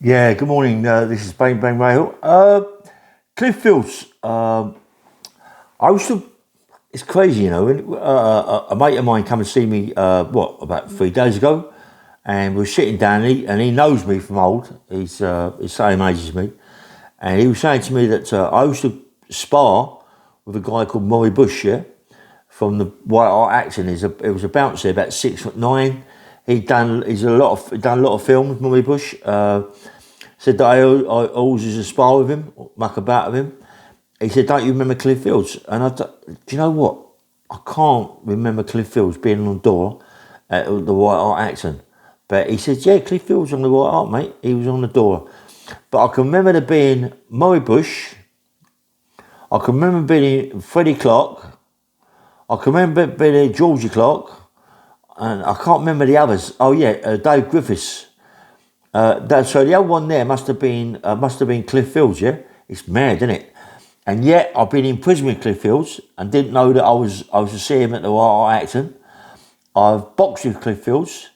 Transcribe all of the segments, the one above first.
Yeah, good morning. This is Bang Bang Rail. Cliff Fields. I used to. It's crazy, you know. A mate of mine come and see me. About 3 days ago, and we're sitting down. And he knows me from old. He's the same age as me, and he was saying to me that I used to spar with a guy called Murray Bush, yeah, from the White Hart Acton. It was a bouncer, about 6'9". He'd done a lot of films, Murray Bush. Said that I always used to spar with him, muck about with him. He said, "Don't you remember Cliff Fields?" And do you know what? I can't remember Cliff Fields being on the door at the White Hart Acton. But he said, "Yeah, Cliff Fields on the White Hart, mate. He was on the door." But I can remember there being Murray Bush. I can remember being Freddie Clark. I can remember being Georgie Clark. And I can't remember the others. Oh yeah, Dave Griffiths. So the other one there must have been Cliff Fields, yeah? It's mad, isn't it? And yet I've been in prison with Cliff Fields and didn't know that I was to see him at the White Hart Acton. I've boxed with Cliff Fields.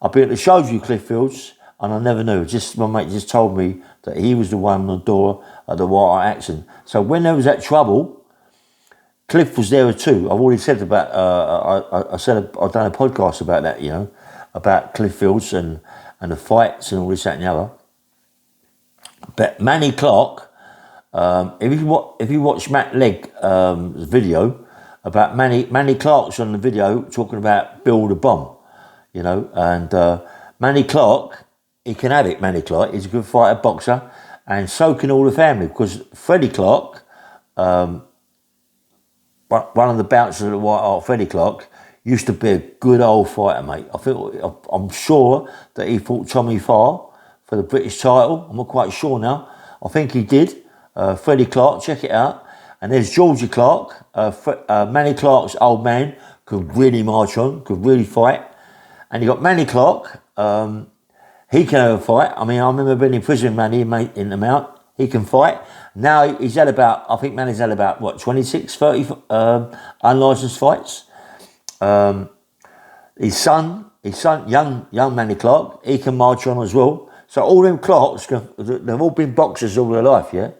I've been at the shows with Cliff Fields, and I never knew. Just my mate just told me that he was the one on the door at the White Hart Acton. So when there was that trouble, Cliff was there too. I've already said about. I said I've done a podcast about that, you know, about Cliff Fields and the fights and all this, that, and the other. But Manny Clark, if you watch Matt Legg's video about Manny Clark's on the video talking about Bill the Bomb, you know, and Manny Clark, he can have it. Manny Clark, he's a good fighter, boxer, and so can all the family because Freddie Clark, one of the bouncers at the White Hart, Freddie Clark, used to be a good old fighter, mate. I'm sure that he fought Tommy Farr for the British title. I'm not quite sure now. I think he did. Freddie Clark, check it out. And there's Georgie Clark, Manny Clark's old man, could really march on, could really fight. And you got Manny Clark, he can have a fight. I mean, I remember being in prison, Manny, in the Mount. He can fight. Now he's had I think Manny's had about, 26, 30 unlicensed fights. His son, young Manny Clark, he can march on as well. So all them Clarks, they've all been boxers all their life, yeah.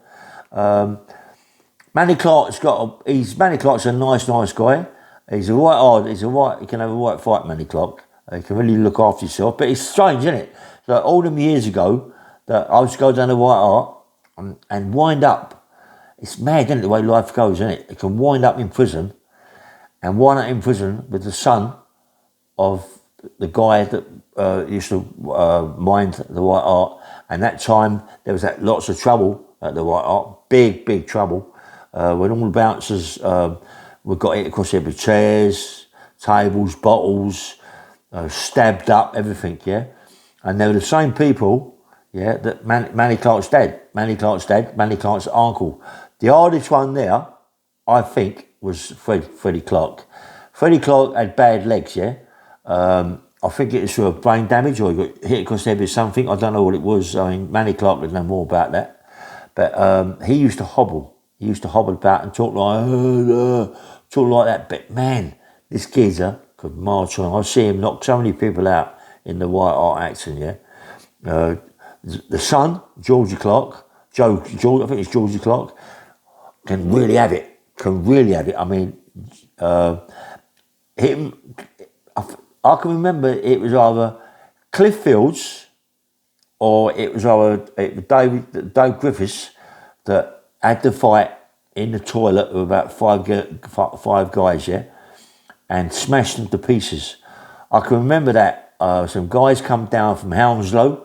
Manny Clark's a nice guy. He can have a right fight, Manny Clark. He can really look after himself. But it's strange, isn't it? So all them years ago that I used to go down the White Hart and wind up. It's mad, isn't it, the way life goes, isn't it? It can wind up in prison and wind up in prison with the son of the guy that used to mind the White Hart. And that time there was lots of trouble at the White Hart, big trouble, when all the bouncers were got hit across there with chairs, tables, bottles, stabbed up, everything, yeah. And they were the same people, yeah, that Manny Clark's dad, Manny Clark's uncle. The hardest one there, I think, was Freddie Clark. Freddie Clark had bad legs, yeah. I think it was through a brain damage or he got hit across the head with something. I don't know what it was. I mean, Manny Clark would know more about that. But he used to hobble. He used to hobble about and talk like that. But man, this geezer could march on. I see him knock so many people out in the White Hart Acton, yeah. The son, Georgie Clark, I think it's Georgie Clark, can really have it. I mean, him. I can remember it was either Cliff Fields or it was Dave Griffiths that had the fight in the toilet with about five guys, yeah, and smashed them to pieces. I can remember that some guys come down from Hounslow.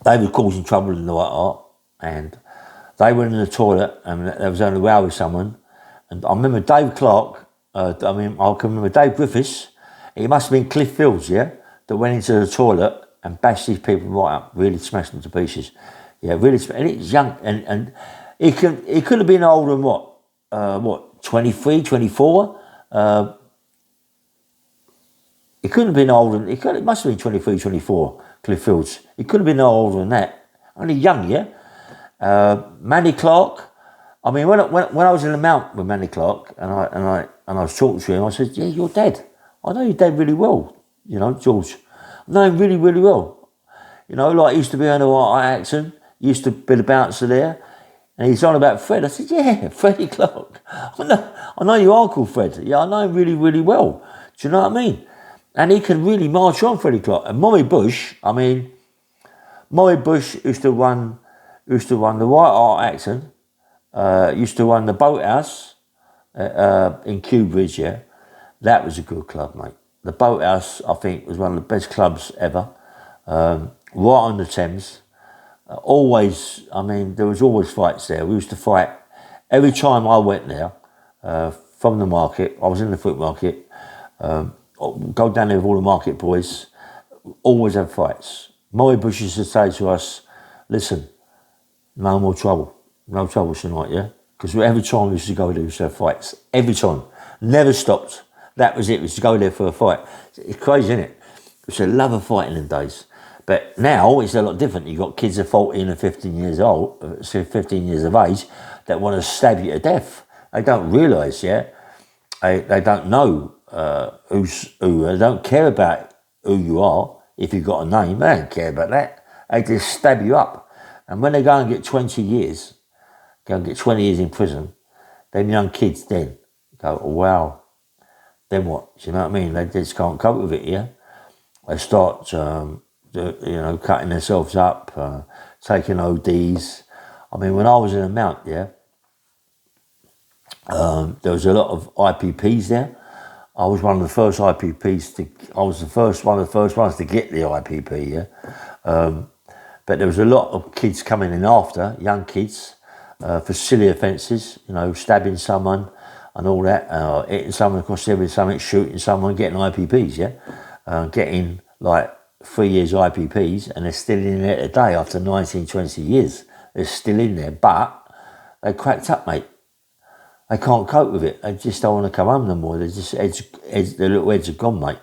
They were causing trouble in the White Hart, and they went in the toilet, and there was only a row with someone. And I remember Dave Clark. I can remember Dave Griffiths. It must have been Cliff Fields, yeah, that went into the toilet and bashed these people right up, really smashed them to pieces. Yeah, really. And it's young, and he could have been older than 23, 24. He couldn't have been older. It must have been 23, 24. Cliff Fields. He could have been no older than that. Only young, yeah. Manny Clark. I mean, when I was in the Mount with Manny Clark, and I was talking to him, I said, "Yeah, you're dead. I know you're dead really well, you know, George. I know him really, really well." You know, like he used to be on the at Acton, he used to be the bouncer there, and he's on about Fred. I said, yeah, Freddie Clark. I know you are called Fred. Yeah, I know him really, really well. Do you know what I mean? And he can really march on, Freddie Clark. And Maury Bush, Maury Bush used to run the White Hart Acton, used to run the Boathouse in Kew Bridge, yeah. That was a good club, mate. The Boathouse, I think, was one of the best clubs ever. Right on the Thames. Always, there was always fights there. We used to fight every time I went there from the market. I was in the fruit market. Go down there with all the market boys. Always have fights. Maury Bush used to say to us, listen, no more trouble. No trouble tonight, yeah? Because every time we used to go there, we used to have fights. Every time. Never stopped. That was it. We used to go there for a fight. It's crazy, isn't it? We used to love a fight in them days. But now it's a lot different. You've got kids of 14 and 15 years old, 15 years of age, that want to stab you to death. They don't realise, yeah? They don't know who's who. They don't care about who you are. If you've got a name, they don't care about that. They just stab you up. And when they go and get 20 years, in prison, them young kids then go, oh, wow, then what? Do you know what I mean? They just can't cope with it, yeah? They start, cutting themselves up, taking ODs. When I was in a mount, yeah, there was a lot of IPPs there. I was one of the first IPPs one of the first ones to get the IPP, yeah. But there was a lot of kids coming in after, young kids, for silly offences, stabbing someone and all that, hitting someone across the head with something, shooting someone, getting IPPs, yeah. Getting like 3 years IPPs, and they're still in there today after 19, 20 years. They're still in there, but they cracked up, mate. They can't cope with it. They just don't want to come home no more. They're just their little heads are gone, mate.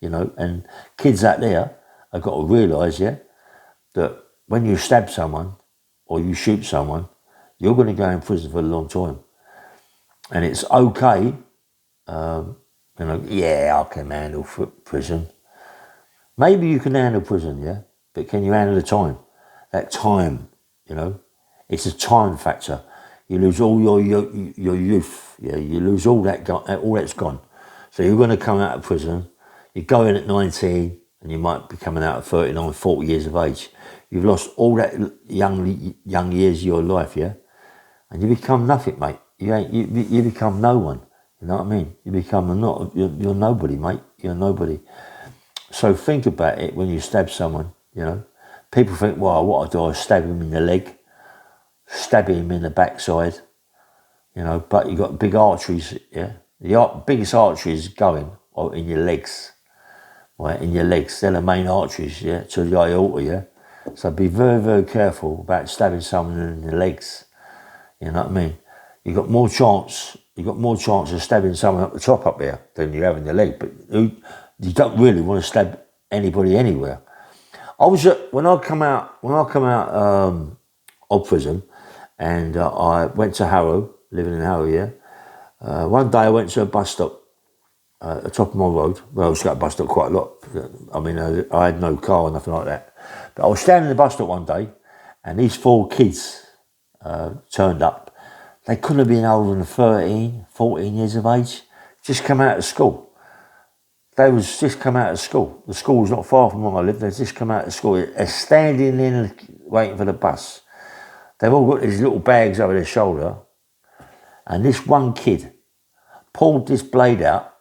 And kids out there have got to realise, yeah, that when you stab someone or you shoot someone, you're going to go in prison for a long time. And it's okay, I can handle prison. Maybe you can handle prison, yeah, but can you handle the time? That time, it's a time factor. You lose all your youth, yeah. You lose all that's gone. So you're going to come out of prison. You go in at 19, and you might be coming out at 39, 40 years of age. You've lost all that young years of your life, yeah, and you become nothing, mate. You become no one. You know what I mean? You become you're nobody, mate. You're nobody. So think about it when you stab someone. People think, well, what I do, I stab him in the leg, stab him in the backside, but you got big arteries, yeah. The biggest arteries going are in your legs, right? In your legs, they're the main arteries, yeah, to the aorta, yeah. So be very, very careful about stabbing someone in the legs. You know what I mean? You got more chance of stabbing someone up the top up there than you have in the leg, but you don't really want to stab anybody anywhere. When I come out of prison, and I went to Harrow, living in Harrow, yeah. One day I went to a bus stop at the top of my road. Well, I was at a bus stop quite a lot. I had no car or nothing like that. But I was standing in the bus stop one day, and these 4 kids turned up. They couldn't have been older than 13, 14 years of age. Just come out of school. They was just come out of school. The school was not far from where I lived. They just come out of school. They're standing in, waiting for the bus. They've all got these little bags over their shoulder. And this one kid pulled this blade out,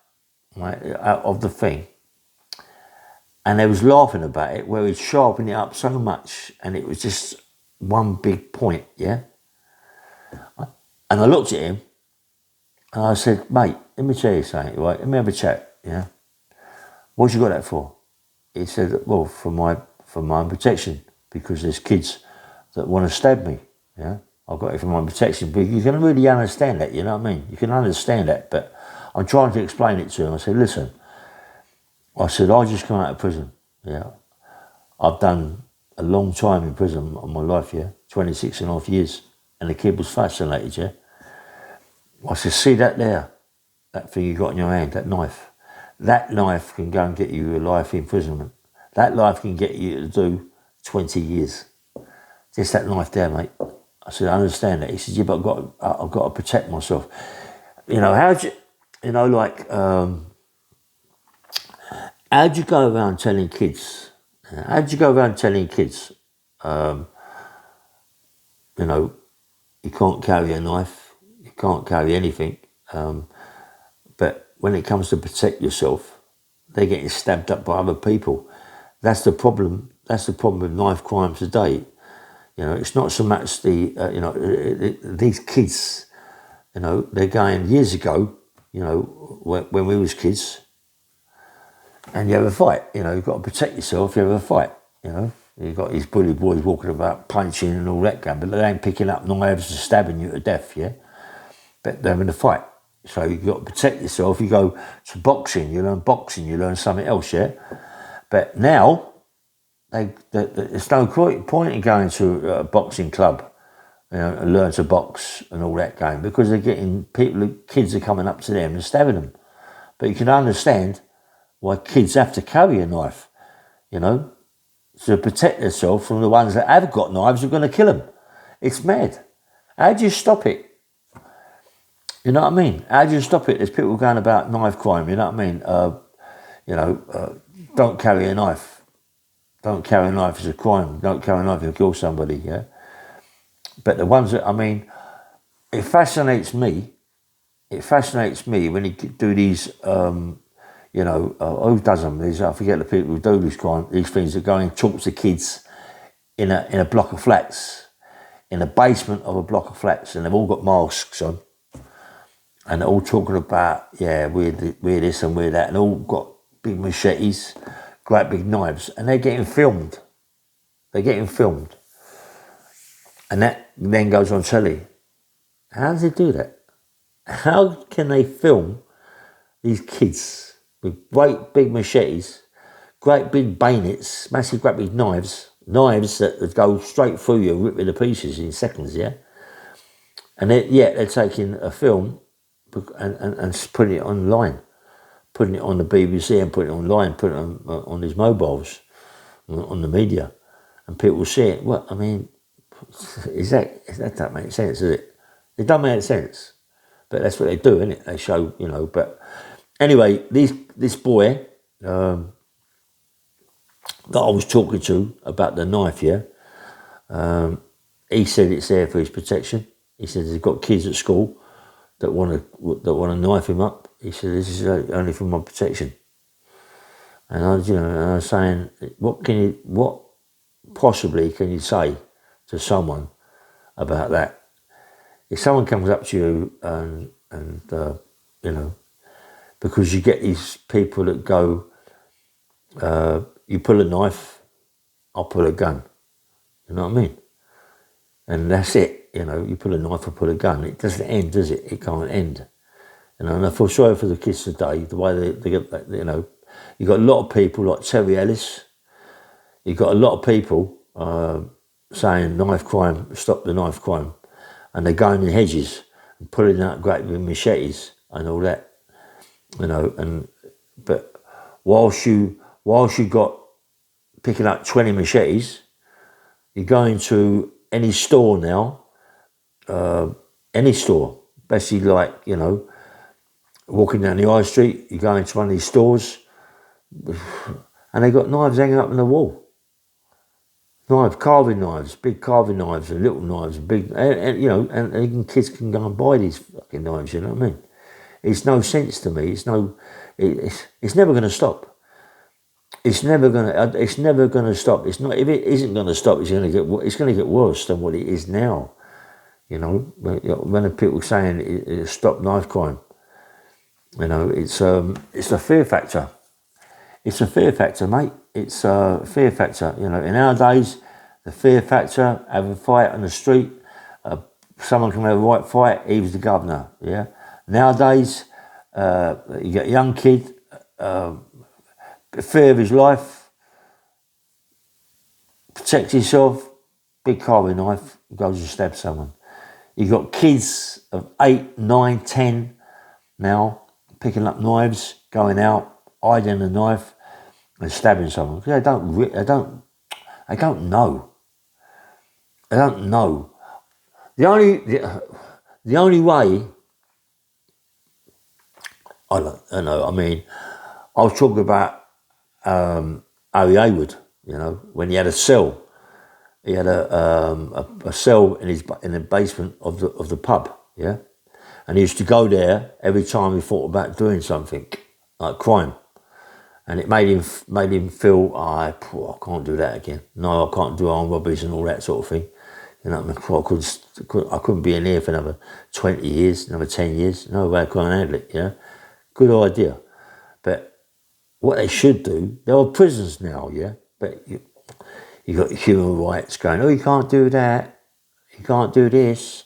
right, out of the thing. And they was laughing about it, where he'd sharpened it up so much. And it was just one big point, yeah? And I looked at him. And I said, mate, let me tell you something, right? Let me have a chat, yeah? What you got that for? He said, well, for my own protection, because there's kids that want to stab me, yeah? I've got it for my own protection. But you can really understand that, you know what I mean? You can understand that, but I'm trying to explain it to him. I said, listen, I just come out of prison, yeah? I've done a long time in prison of my life, yeah? 26 and a half years. And the kid was fascinated, yeah? I said, see that there? That thing you got in your hand, that knife? That knife can go and get you a life imprisonment. That knife can get you to do 20 years. Just that knife there, mate. I said, I understand that. He said, yeah, but I've got to protect myself. You know, how'd you go around telling kids, you know, you can't carry a knife, you can't carry anything, but when it comes to protect yourself, they're getting stabbed up by other people. That's the problem. That's the problem with knife crime today. You know, it's not so much these kids, you know, they're going years ago, you know, when we was kids, and you have a fight, you know, you've got to protect yourself, you have a fight, you know. You've got these bully boys walking about punching and all that kind, but they ain't picking up knives and stabbing you to death, yeah? But they're having a fight. So you've got to protect yourself. You go to boxing, you learn something else, yeah? But now, there's no point in going to a boxing club, you know, and learn to box and all that game, because they're getting kids are coming up to them and stabbing them. But you can understand why kids have to carry a knife, you know, to protect themselves from the ones that have got knives who are going to kill them. It's mad. How do you stop it? You know what I mean? How do you stop it? There's people going about knife crime, you know what I mean? Don't carry a knife. Don't carry a knife is a crime. Don't carry a knife, you'll kill somebody, yeah? But the ones that, I mean, it fascinates me when you do these, who does them? I forget the people who do these things that go and talk to kids in a block of flats, in the basement of a block of flats, and they've all got masks on, and they're all talking about, yeah, we're this and we're that, and all got big machetes, great big knives, and they're getting filmed. And that then goes on telly. How does it do that? How can they film these kids with great big machetes, great big bayonets, massive great big knives that go straight through you, rip you to pieces in seconds, yeah? And they're taking a film and putting it online, putting it on the BBC and putting it online, putting it on these mobiles, on the media, and people see it. Well, I mean, that don't make sense, does it? It don't make sense, but that's what they do, isn't it? They show, you know. But anyway, this boy that I was talking to about the knife, yeah, he said it's there for his protection. He said he's got kids at school that want to knife him up. He said this is only for my protection. And I was saying, what possibly can you say to someone about that? If someone comes up to you and because you get these people that go, you pull a knife, I'll pull a gun. You know what I mean? And that's it. You know, you pull a knife, I pull a gun. It doesn't end, does it? It can't end. You know, and I feel sorry for the kids today, the way they get, you know, you've got a lot of people like Terry Ellis. You've got a lot of people saying knife crime, stop the knife crime. And they're going in hedges and pulling out great big machetes and all that. You know, but whilst you got picking up 20 machetes, you go into any store now, any store, basically like, you know, walking down the high street, you go into one of these stores and they got knives hanging up on the wall. Carving knives, big carving knives and little knives, big, and you know, and even kids can go and buy these fucking knives, you know what I mean? It's no sense to me. It's never going to stop. It's never going to stop. It's not. If it isn't going to stop, it's going to get worse than what it is now. You know, when people saying stop knife crime, you know, it's a fear factor. It's a fear factor, mate. It's a fear factor. You know, in our days, the fear factor, have a fight on the street, someone can have a right fight, he was the governor, yeah? Nowadays, you get a young kid, fear of his life, protect himself, big carving knife, goes and stabs someone. You've got kids of 8, 9, 10 now, picking up knives, going out, hiding a knife, and stabbing someone. They don't They don't know. They don't know. The only way, I don't know, I mean, I was talking about Harry Hayward, you know, when he had a cell. He had a cell in the basement of the pub, yeah? And he used to go there every time he thought about doing something, like crime. And it made him feel, I can't do that again. No, I can't do armed robberies and all that sort of thing. You know what I mean? I couldn't be in here for another 20 years, another 10 years. No way I can't handle it, yeah? Good idea. But what they should do, there are prisons now, yeah? But you got human rights going, oh, you can't do that. You can't do this.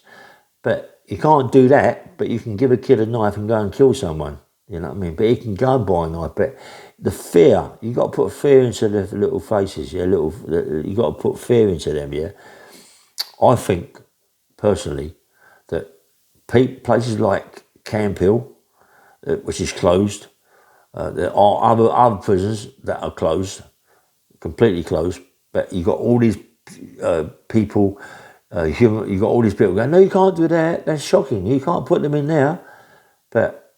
But you can't do that, but you can give a kid a knife and go and kill someone. You know what I mean? But he can go and buy a knife. But the fear, you got to put fear into the little faces, yeah? You got to put fear into them, yeah? I think, personally, that places like Camp Hill, which is closed, there are other prisons that are closed, completely closed, but you got all these people, you got all these people going, no, you can't do that, that's shocking, you can't put them in there. But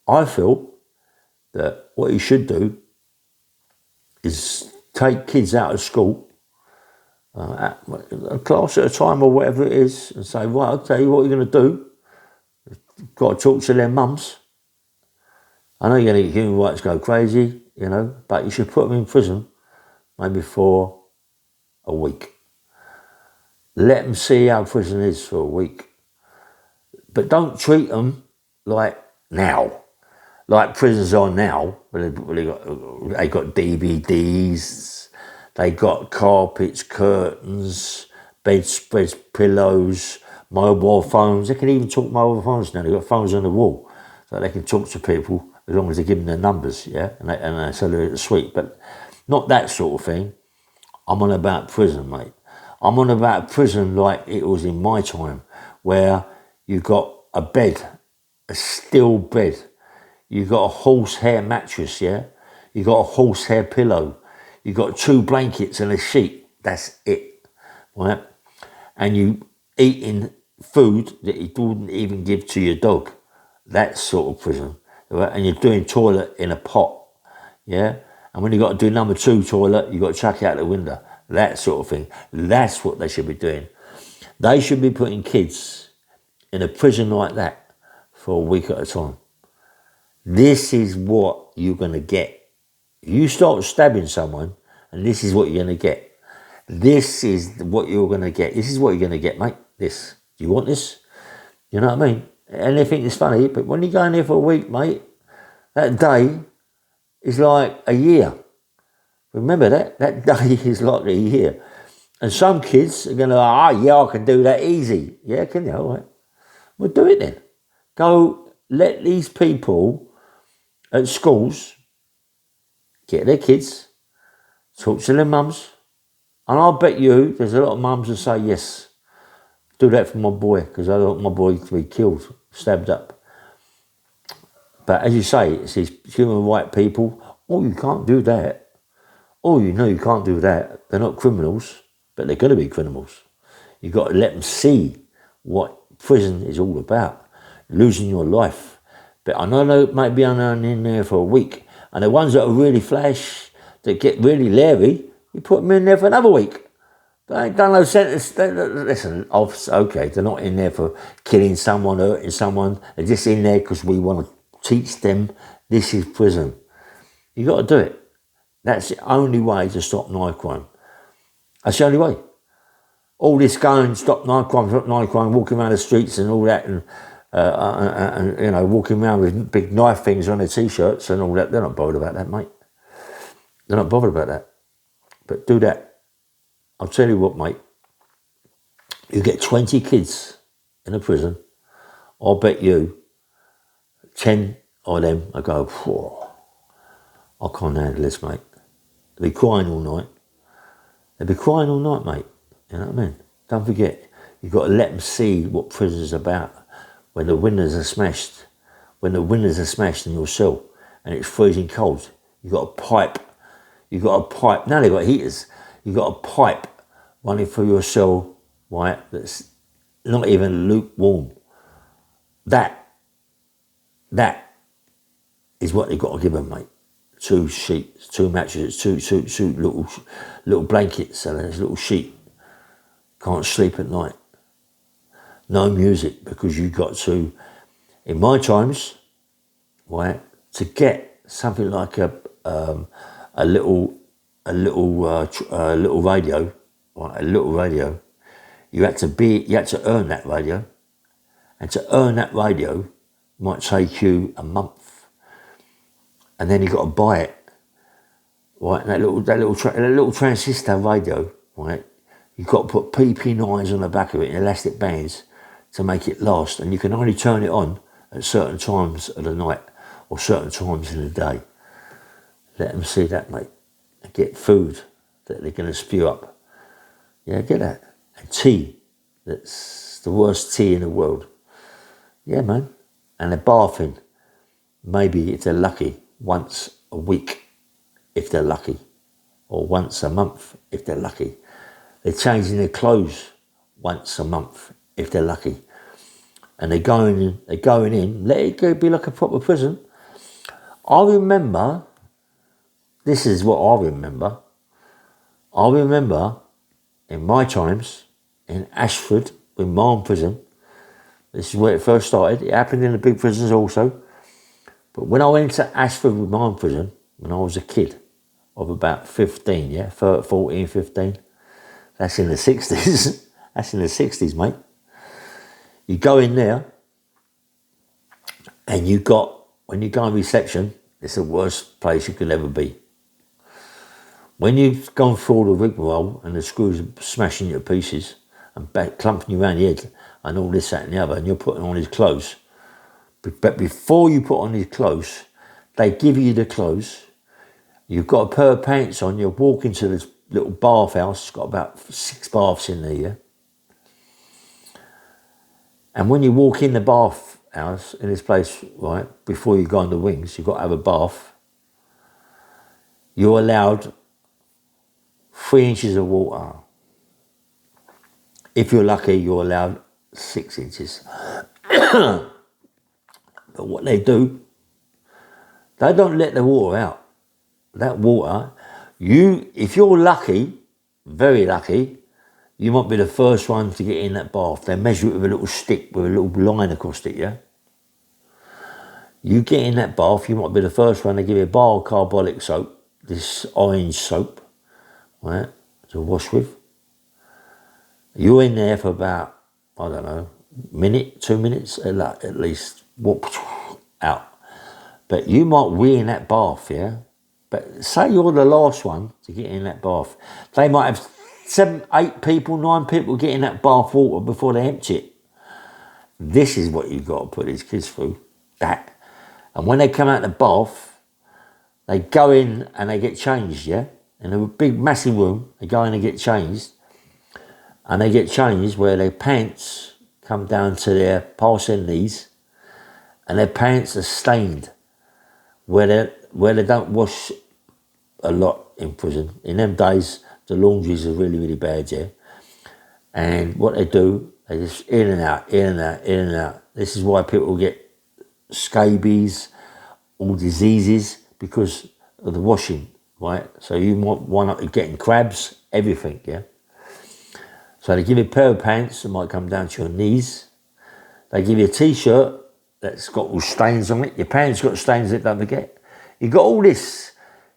I feel that what you should do is take kids out of school, a class at a time or whatever it is, and say, right, I'll tell you what you're going to do. You've got to talk to their mums. I know you're going to get human rights go crazy, you know, but you should put them in prison maybe for a week. Let them see how prison is for a week. But don't treat them like now. Like prisons are now. They got DVDs, they got carpets, curtains, bedspreads, pillows, mobile phones. They can even talk mobile phones now. They've got phones on the wall so they can talk to people as long as they give them their numbers, yeah? And they say they're sweet. But not that sort of thing. I'm on about prison, mate. I'm on about prison like it was in my time, where you got a bed, a steel bed. You got a horsehair mattress, yeah? You got a horsehair pillow. You got 2 blankets and a sheet. That's it, right? And you eating food that you wouldn't even give to your dog. That sort of prison, right? And you're doing toilet in a pot, yeah? And when you got to do number 2 toilet, you got to chuck it out the window. That sort of thing. That's what they should be doing. They should be putting kids in a prison like that for a week at a time. This is what you're going to get. You start stabbing someone, and this is what you're going to get. This is what you're going to get. This is what you're going to get, mate. This. Do you want this? You know what I mean? And they think it's funny, but when you go in there for a week, mate, that day is like a year. Remember that? That day is like a year. And some kids are going to, yeah, I can do that easy. Yeah, can you? All right. Well, do it then. Go let these people at schools get their kids, talk to their mums, and I'll bet you there's a lot of mums that say, yes, do that for my boy, because I don't want my boy to be killed, stabbed up. But as you say, it's these human rights people, oh, you can't do that. Oh, you know you can't do that. They're not criminals, but they're going to be criminals. You've got to let them see what prison is all about, losing your life. But I know maybe I'm only in there for a week, and the ones that are really flash, that get really leery, you put them in there for another week. They ain't done no sentence. Listen, okay, they're not in there for killing someone, hurting someone. They're just in there because we want to teach them this is prison. You got to do it. That's the only way to stop knife crime. That's the only way. All this going, stop knife crime, walking around the streets and all that, and you know, walking around with big knife things on their t-shirts and all that. They're not bothered about that, mate. They're not bothered about that. But do that. I'll tell you what, mate. You get 20 kids in a prison, I'll bet you 10 of them I go, I can't handle this, mate. They'll be crying all night. They'll be crying all night, mate. You know what I mean? Don't forget, you've got to let them see what prison's about. When the windows are smashed, in your cell and it's freezing cold, you've got a pipe. Now they've got heaters. You got a pipe running through your cell, right? That's not even lukewarm. That is what they got to give them, mate. 2 sheets, 2 mattresses, two little blankets, and a little sheet. Can't sleep at night. No music, because you got to. In my times, right, to get something like a little radio, right, a little radio, you had to earn that radio, and to earn that radio might take you a month, and then you got to buy it, right? And that little transistor radio, right? You've got to put PP9s on the back of it in elastic bands to make it last, and you can only turn it on at certain times of the night or certain times in the day. Let them see that, mate. And get food that they're going to spew up. Yeah, get that. And tea, that's the worst tea in the world. Yeah, man. And they're bathing, maybe if they're lucky, once a week, if they're lucky, or once a month, if they're lucky. They're changing their clothes once a month, if they're lucky. And they're going in, let it go be like a proper prison. I remember, this is what I remember. I remember in my times, in Ashford, in Marne prison, this is where it first started. It happened in the big prisons also. But when I went to Ashford with Marne prison, when I was a kid of about 15, yeah, 14, 15, that's in the 60s. That's in the 60s, mate. You go in there, and when you go in reception, it's the worst place you could ever be. When you've gone through all the rigmarole and the screws are smashing you to pieces and clumping you around the head and all this, that and the other, and you're putting on his clothes, but before you put on his clothes, they give you the clothes. You've got a pair of pants on, you walk into this little bathhouse, it's got about 6 baths in there, yeah? And when you walk in the bathhouse, in this place, right, before you go on the wings, you've got to have a bath. You're allowed 3 inches of water. If you're lucky, you're allowed 6 inches. But what they do, they don't let the water out. That water, if you're lucky, very lucky, you might be the first one to get in that bath. They measure it with a little stick, with a little line across it, yeah? You get in that bath, you might be the first one. They give you a bar of carbolic soap, this orange soap, right, to wash with. You're in there for about, I don't know, minute, 2 minutes at least, out. But you might wee in that bath, yeah? But say you're the last one to get in that bath. They might have 7, 8 people, 9 people get in that bath water before they empty it. This is what you've got to put these kids through, that. And when they come out of the bath, they go in and they get changed, yeah? In a big, massive room, they go in and get changed. And they get changed where their pants come down to their past their knees, and their pants are stained, where they don't wash a lot in prison. In them days, the laundries are really, really bad, yeah? And what they do, they just in and out, in and out, in and out. This is why people get scabies, all diseases, because of the washing, right? So you might wind up getting crabs, everything, yeah? So they give you a pair of pants that might come down to your knees. They give you a t-shirt that's got all stains on it. Your pants got stains that, don't forget. You got all this.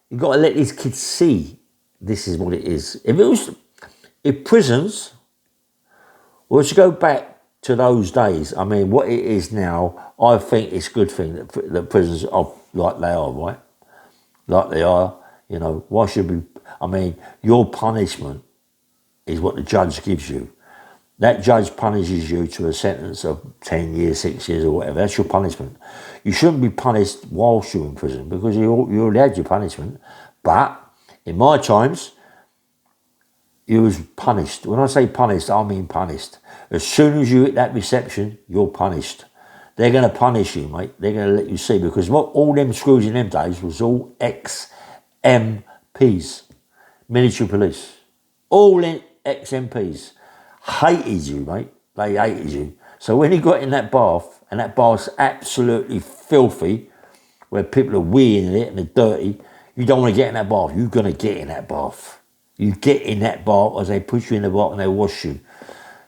You got to let these kids see this is what it is. If prisons were to go back to those days, I mean, what it is now, I think it's a good thing that prisons are like they are, right? Like they are, you know, why should we, I mean, your punishment is what the judge gives you. That judge punishes you to a sentence of 10 years, 6 years or whatever. That's your punishment. You shouldn't be punished whilst you're in prison because you already had your punishment. But in my times, you was punished. When I say punished, I mean punished. As soon as you hit that reception, you're punished. They're going to punish you, mate. They're going to let you see, because what all them screws in them days was all ex-MPs, military police. All ex-MPs hated you, mate. They hated you. So when you got in that bath, and that bath's absolutely filthy, where people are weeing in it and they're dirty, you don't want to get in that bath. You're going to get in that bath. You get in that bath as they put you in the bath and they wash you.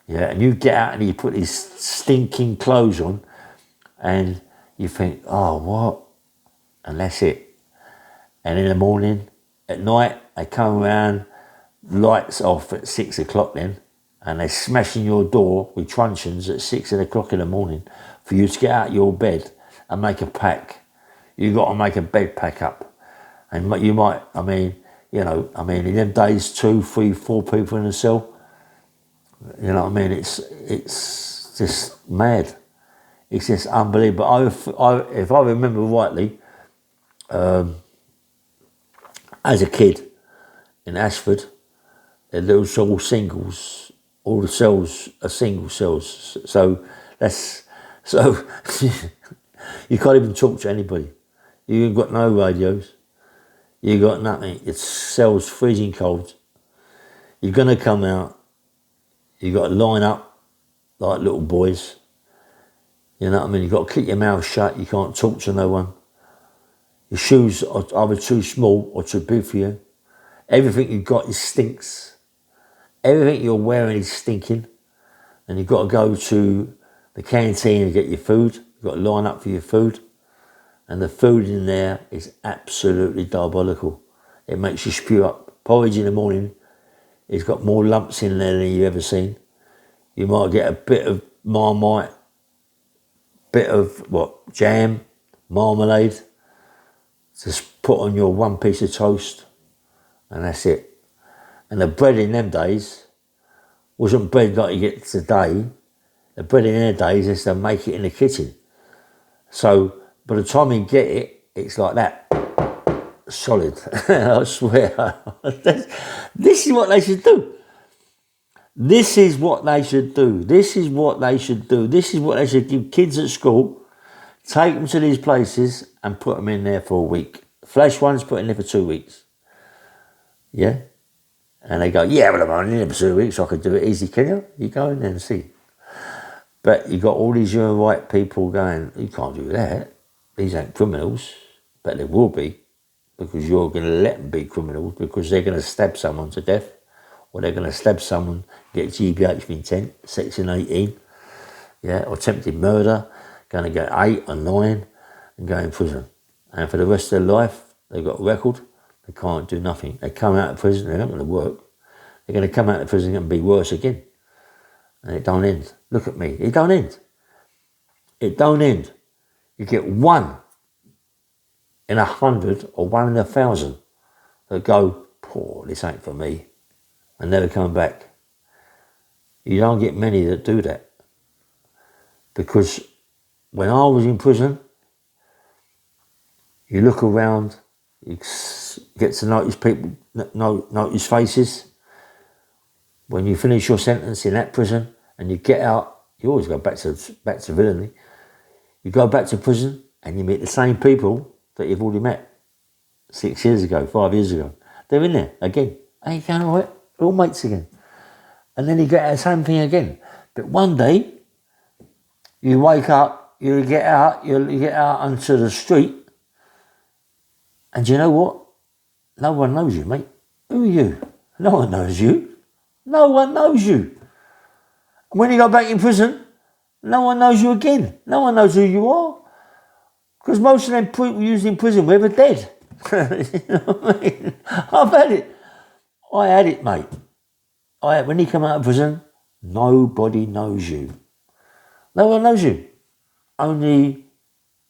Yeah, and you get out and you put these stinking clothes on and you think, oh, what? And that's it. And in the morning, at night, they come around, lights off at 6 o'clock then, and they smash in your door with truncheons at 6 o'clock in the morning for you to get out of your bed and make a pack. You got to make a bed pack up. And you might, in them days, 2, 3, 4 people in a cell, you know what I mean? It's just mad. It's just unbelievable. If I remember rightly, as a kid in Ashford, there was all singles. All the cells are single cells. So you can't even talk to anybody. You ain't got no radios. You got nothing. It's cells freezing cold. You're gonna come out. You got to line up like little boys. You know what I mean? You got to keep your mouth shut. You can't talk to no one. Your shoes are either too small or too big for you. Everything you've got stinks. Everything you're wearing is stinking. And you've got to go to the canteen and get your food. You've got to line up for your food. And the food in there is absolutely diabolical. It makes you spew up. Porridge in the morning, it's got more lumps in there than you've ever seen. You might get a bit of Marmite, bit of jam, marmalade. Just put on your one piece of toast, and that's it. And the bread in them days wasn't bread like you get today. The bread in their days is to make it in the kitchen. So by the time you get it, it's like that. Solid. I swear. This is what they should do. This is what they should do. This is what they should do. This is what they should give kids at school. Take them to these places and put them in there for a week. Flash ones, put in there for 2 weeks. Yeah? And they go, yeah, well, I'm only in there for 2 weeks, so I could do it easy, can you? You go in there and see. But you got all these human right people going, you can't do that. These ain't criminals. But they will be, because you're going to let them be criminals, because they're going to stab someone to death, or they're going to stab someone, get GBH of intent, section 18, yeah, or attempted murder, going to get 8 or 9 and go in prison. And for the rest of their life, they've got a record, they can't do nothing. They come out of prison, they're not going to work. They're going to come out of prison and be worse again. And it don't end. Look at me, it don't end. It don't end. You get 1 in 100 or 1 in 1,000 that go, poor, this ain't for me, and never come back. You don't get many that do that. Because when I was in prison, you look around, you get to notice people, notice faces. When you finish your sentence in that prison and you get out, you always go back to villainy. You go back to prison and you meet the same people that you've already met 6 years ago, 5 years ago. They're in there again. Hey, you going all right? We're all mates again. And then you get the same thing again. But one day, you wake up, you get out onto the street, and you know what? No one knows you, mate. Who are you? No one knows you. No one knows you. And when you go back in prison, no one knows you again. No one knows who you are. Because most of them people used in prison were dead. You know what I mean? I've had it. I had it, mate. When you come out of prison, nobody knows you. No one knows you. Only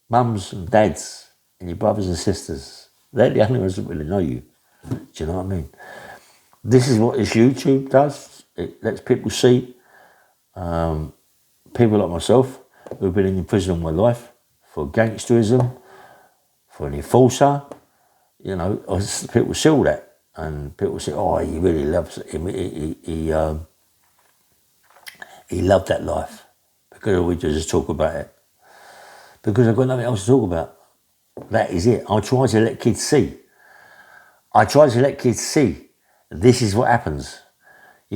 mums and dads and your brothers and sisters. They're the only ones that really know you. Do you know what I mean? This is what this YouTube does. It lets people see people like myself who've been in prison all my life for gangsterism, for an enforcer. You know, people see all that. And people say, oh, he really loves it. He loved that life. Because all we do is talk about it. Because I've got nothing else to talk about. That is it. I try to let kids see. This is what happens.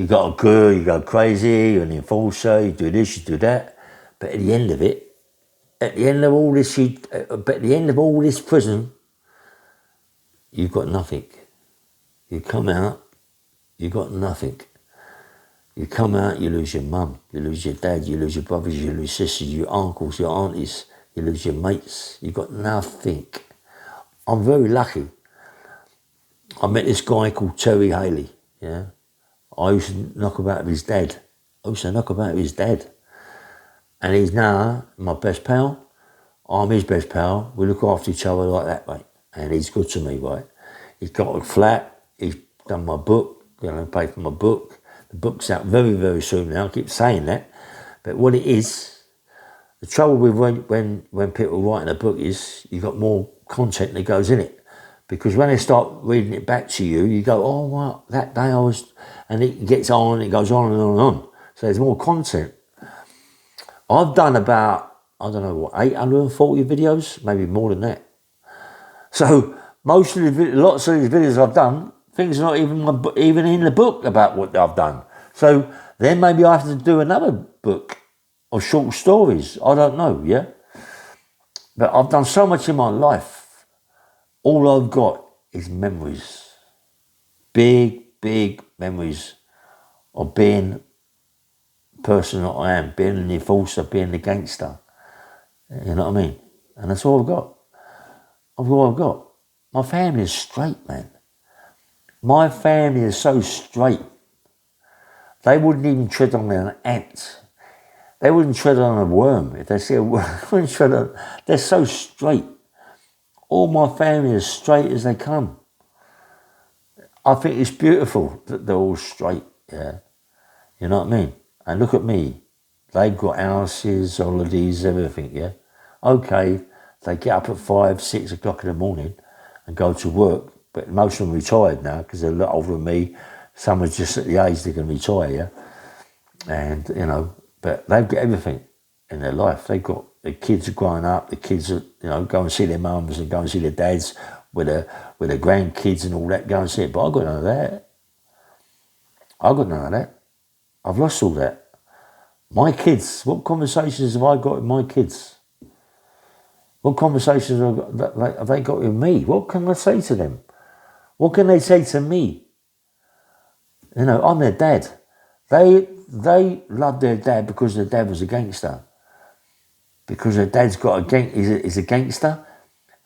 You got a girl, you go crazy, you're an enforcer, you do this, you do that. But at the end of it, at the end of all this, prison, you've got nothing. You come out, you've got nothing. You come out, you lose your mum, you lose your dad, you lose your brothers, you lose sisters, your uncles, your aunties, you lose your mates. You've got nothing. I'm very lucky. I met this guy called Terry Haley, yeah. I used to knock about with his dad. And he's now my best pal. I'm his best pal. We look after each other like that, mate. And he's good to me, right? He's got a flat. He's done my book. Paid for my book. The book's out very, very soon now. I keep saying that. But what it is, the trouble with when people are writing a book is you got more content that goes in it. Because when they start reading it back to you, you go, oh, wow, that day I was... And it gets on, it goes on and on and on. So there's more content. I've done about, 840 videos, maybe more than that. So lots of these videos I've done, things are not even in the book about what I've done. So then maybe I have to do another book of short stories. I don't know, yeah? But I've done so much in my life. All I've got is memories. Big, big memories of being the person that I am, being an enforcer, being the gangster. You know what I mean? And that's all I've got. That's all I've got. My family is straight, man. My family is so straight. They wouldn't even tread on an ant. They wouldn't tread on a worm. If they see a worm, they wouldn't tread on. They're so straight. All my family is straight as they come. I think it's beautiful that they're all straight, yeah. You know what I mean? And look at me. They've got houses, holidays, everything, yeah. Okay, they get up at 5, 6 o'clock in the morning and go to work, but most of them are retired now because they're a lot older than me. Some are just at the age they can retire, yeah. And, but they've got everything in their life. They've got, the kids are growing up, the kids are, go and see their mums and go and see their dads with their grandkids and all that, go and see it. But I've got none of that. I've lost all that. My kids, what conversations have I got with my kids? What conversations have they got with me? What can I say to them? What can they say to me? I'm their dad. They love their dad because their dad was a gangster. Because their dad's got he's a gangster,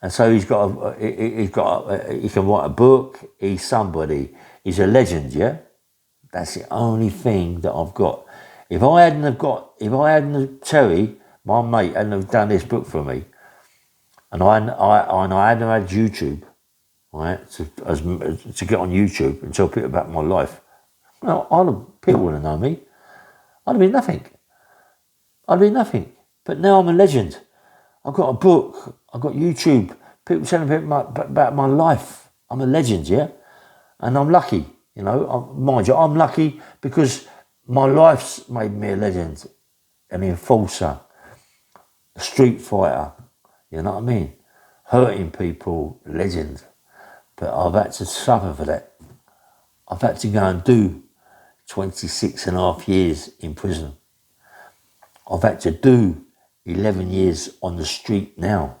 and so he can write a book. He's somebody. He's a legend. Yeah, that's the only thing that I've got. If I hadn't have Terry, my mate, hadn't have done this book for me, and I hadn't had YouTube, right, to get on YouTube and tell people about my life, well, people wouldn't know me. I'd have been nothing. But now I'm a legend. I've got a book. I've got YouTube. People telling me about my life. I'm a legend, yeah? And I'm lucky, Mind you, I'm lucky because my life's made me a legend, an enforcer, a street fighter, you know what I mean? Hurting people, legend. But I've had to suffer for that. I've had to go and do 26 and a half years in prison. I've had to do 11 years on the street now,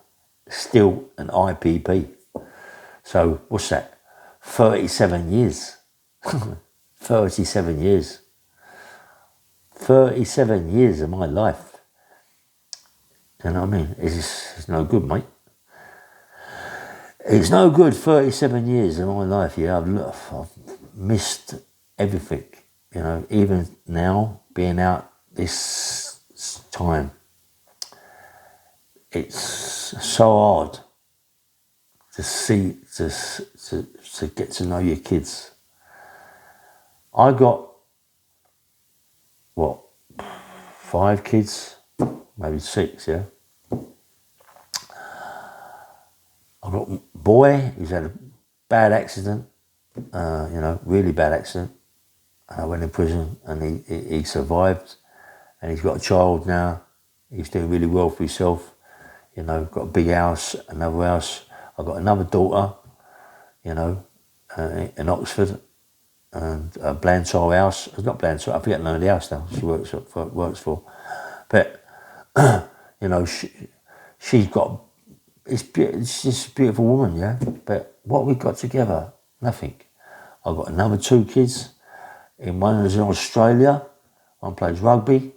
still an IPP. So what's that? 37 years. 37 years. 37 years of my life. You know what I mean? It's no good, mate. It's no good, 37 years of my life. Yeah, I've missed everything. Even now, being out this time, it's so hard to see, to get to know your kids. I got, 5 kids, maybe 6, yeah. I got a boy who's had a bad accident, really bad accident. And I went in prison and he survived, and he's got a child now. He's doing really well for himself. Got a big house, another house. I've got another daughter, in Oxford. and Blantyre House. It's not Blantyre. I forget the name of the house now. She works for, but you know, she's got. It's just a beautiful woman, yeah. But what we got together, nothing. I've got another 2 kids. One is in Australia. One plays rugby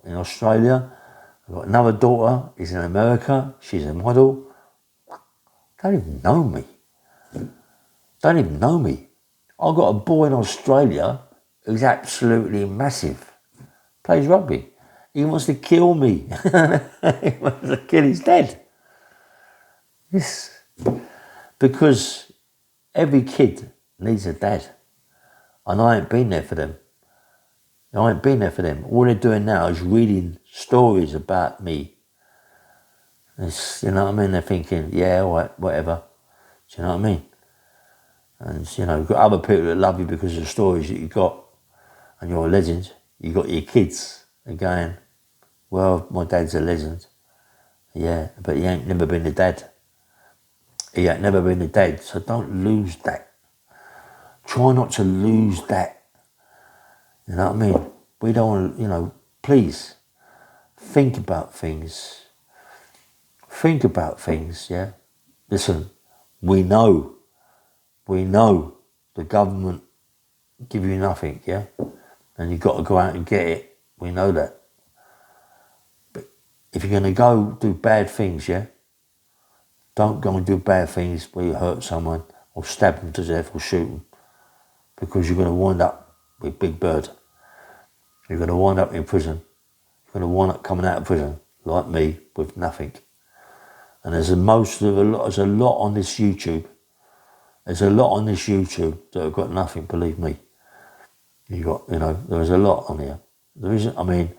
in Australia. I've got another daughter. Is in America. She's a model. Don't even know me. Don't even know me. I've got a boy in Australia who's absolutely massive. Plays rugby. He wants to kill me. He wants to kill his dad. Yes. Because every kid needs a dad. And I ain't been there for them. I ain't been there for them. All they're doing now is reading stories about me. It's, you know what I mean? They're thinking, yeah, all right, whatever. Do you know what I mean? And, you know, you've got other people that love you because of the stories that you got. And you're a legend. You got your kids. They're going, well, my dad's a legend. Yeah, but he ain't never been a dad. He ain't never been a dad. So don't lose that. Try not to lose that. You know what I mean? We don't want to, you know, please think about things. Think about things, yeah? Listen, we know the government give you nothing, yeah? And you've got to go out and get it. We know that. But if you're going to go do bad things, yeah? Don't go and do bad things where you hurt someone or stab them to death or shoot them. Because you're going to wind up with Big Bird. You're going to wind up in prison. You're going to wind up coming out of prison, like me, with nothing. And there's a lot on this YouTube. There's a lot on this YouTube that have got nothing, believe me. There's a lot on here. There isn't, I mean,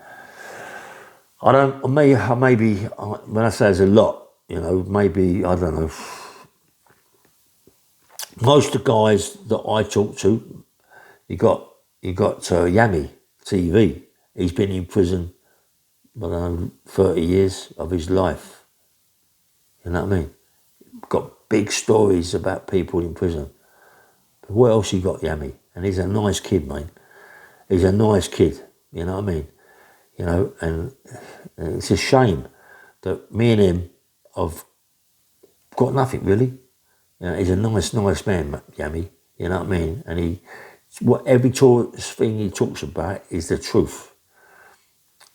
maybe, when I say there's a lot, you know, maybe, I don't know. Most of the guys that I talk to, you got Yami TV. He's been in prison, I don't know, 30 years of his life. You know what I mean? Got big stories about people in prison. But what else you got, Yami? And he's a nice kid, mate. He's a nice kid, you know what I mean? You know, and it's a shame that me and him have got nothing, really. You know, he's a nice man, Yami, you know what I mean? And every thing he talks about is the truth.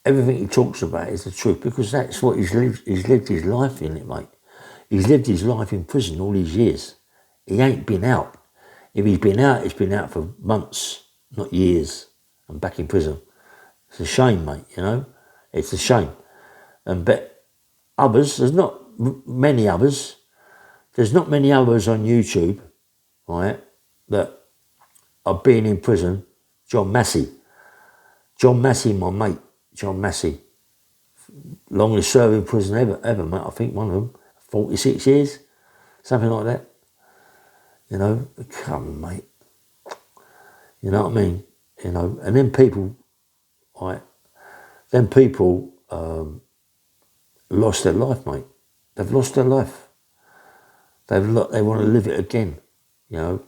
Everything he talks about is the truth, because that's what he's lived his life in it, mate. He's lived his life in prison all these years. He ain't been out. If he's been out, he's been out for months, not years, and back in prison. It's a shame, mate, you know? It's a shame. But others, there's not many others. There's not many others on YouTube, right, that are being in prison. John Massey, my mate, John Massey. Longest serving prison ever, mate. I think one of them, 46 years, something like that. You know, come on, mate. You know what I mean? You know, and then people, right? Then people lost their life, mate. They've lost their life. They want to live it again. You know,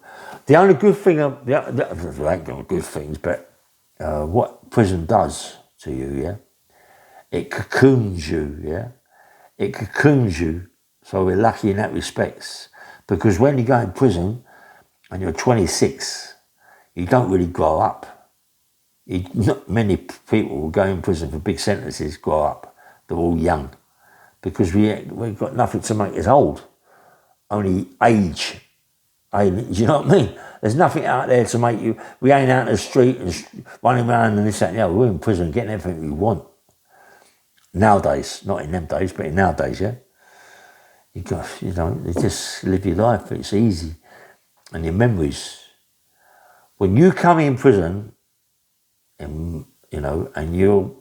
the only good thing, there ain't no good things, but what prison does to you, yeah, it cocoons you, yeah, it cocoons you. So we're lucky in that respect, because when you go in prison and you're 26, you don't really grow up. Not many people who go in prison for big sentences grow up. They're all young, because we've got nothing to make us old. Only age. Do you know what I mean? There's nothing out there to make you. We ain't out in the street and running around and this, that, and the other. We're in prison getting everything we want. Nowadays, not in them days, but in nowadays, yeah. You just live your life. It's easy, and your memories. When you come in prison, and you know, and your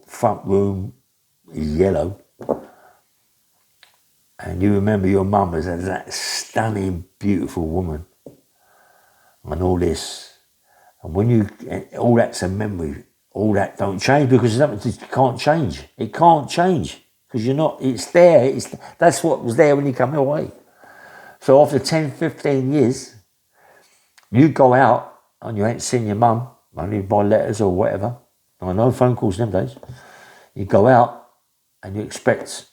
front room is yellow. And you remember your mum as that stunning, beautiful woman, and all this. And all that's a memory. All that don't change, because it can't change. It can't change, because it's there. That's what was there when you come away. So after 10, 15 years, You go out and you ain't seen your mum, only by letters or whatever. I know phone calls them days. You go out and you expect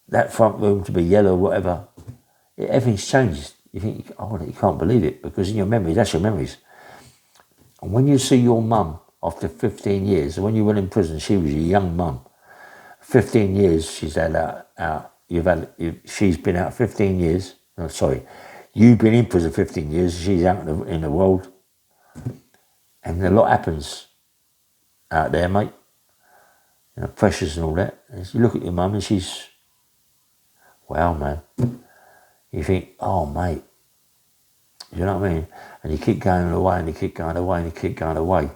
that front room to be yellow or whatever. Everything's changed. You think, oh, you can't believe it, because in your memories, that's your memories. And when you see your mum after 15 years, when you went in prison, she was a young mum. 15 years she's had out. She's been out 15 years. No, sorry. You've been in prison 15 years, she's out in the world. And a lot happens out there, mate. You know, pressures and all that. And you look at your mum and she's, wow, man. You think, oh, mate. You know what I mean? And you keep going away and you keep going away and you keep going away.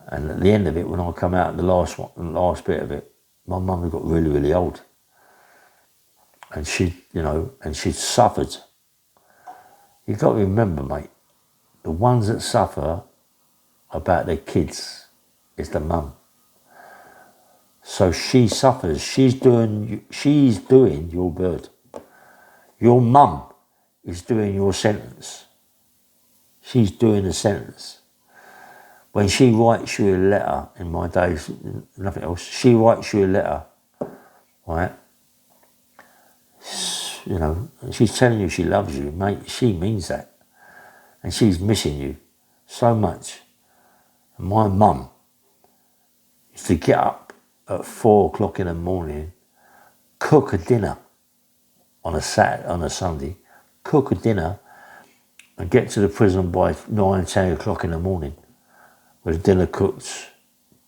And at the end of it, when I come out, the last bit of it, my mum had got really, really old. And she'd suffered. You've got to remember, mate, the ones that suffer about their kids is the mum. So she suffers. She's doing your bird. Your mum is doing your sentence. She's doing the sentence. When she writes you a letter, in my days, nothing else, she writes you a letter, right? You know, she's telling you she loves you, mate. She means that. And she's missing you so much. And my mum used to get up at 4 o'clock in the morning, cook a dinner on a Sunday, cook a dinner and get to the prison by 9, 10 o'clock in the morning with dinner cooked,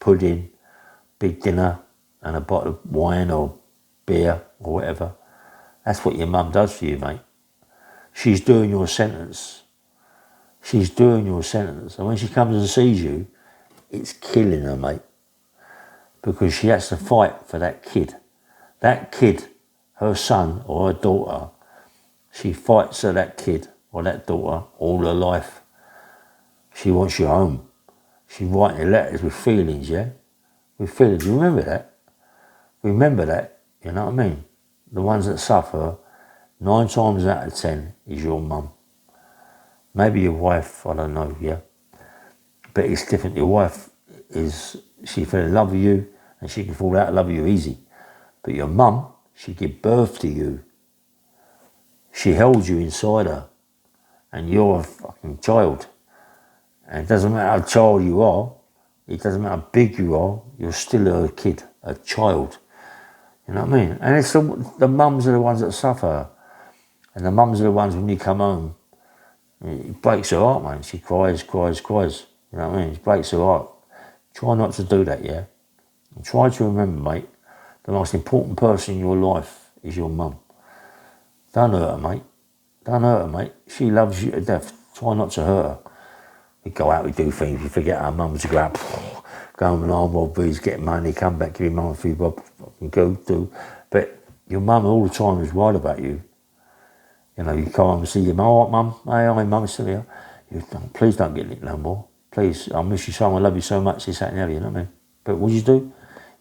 pudding, big dinner and a bottle of wine or beer or whatever. That's what your mum does for you, mate. She's doing your sentence. She's doing your sentence. And when she comes and sees you, it's killing her, mate. Because she has to fight for that kid. That kid, her son or her daughter, she fights for that kid or that daughter all her life. She wants you home. She's writing letters with feelings, yeah? With feelings. You remember that? Remember that, you know what I mean? The ones that suffer, 9 times out of 10 is your mum. Maybe your wife, I don't know, yeah? But it's different. Your wife she fell in love with you and she can fall out of love with you easy. But your mum, she gave birth to you. She held you inside her. And you're a fucking child. And it doesn't matter how child you are, it doesn't matter how big you are, you're still a kid, a child. You know what I mean? And it's the mums are the ones that suffer. And the mums are the ones when you come home, it breaks her heart, man. She cries. You know what I mean? It breaks her heart. Try not to do that, yeah? And try to remember, mate, the most important person in your life is your mum. Don't hurt her, mate. Don't hurt her, mate. She loves you to death. Try not to hurt her. We go out, we do things, we forget our mums, to go out, go home and arm robberies, get money, come back, give your mum a few bob, fucking go do. But your mum all the time is worried about you. You know, you come home and see your mum, all right, mum? Hey, I'm mum, still here. Please don't get nicked no more. Please, I miss you so much, I love you so much, this, that and the other, you know what I mean? But what do?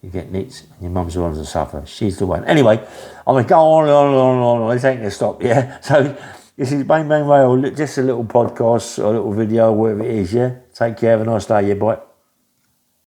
You get nicked, and your mum's the one that suffer. She's the one. Anyway, I'm going to go on. This ain't going to stop, yeah? So, this is Bang Bang Rail, just a little podcast, a little video, whatever it is, yeah? Take care, have a nice day, yeah, bye.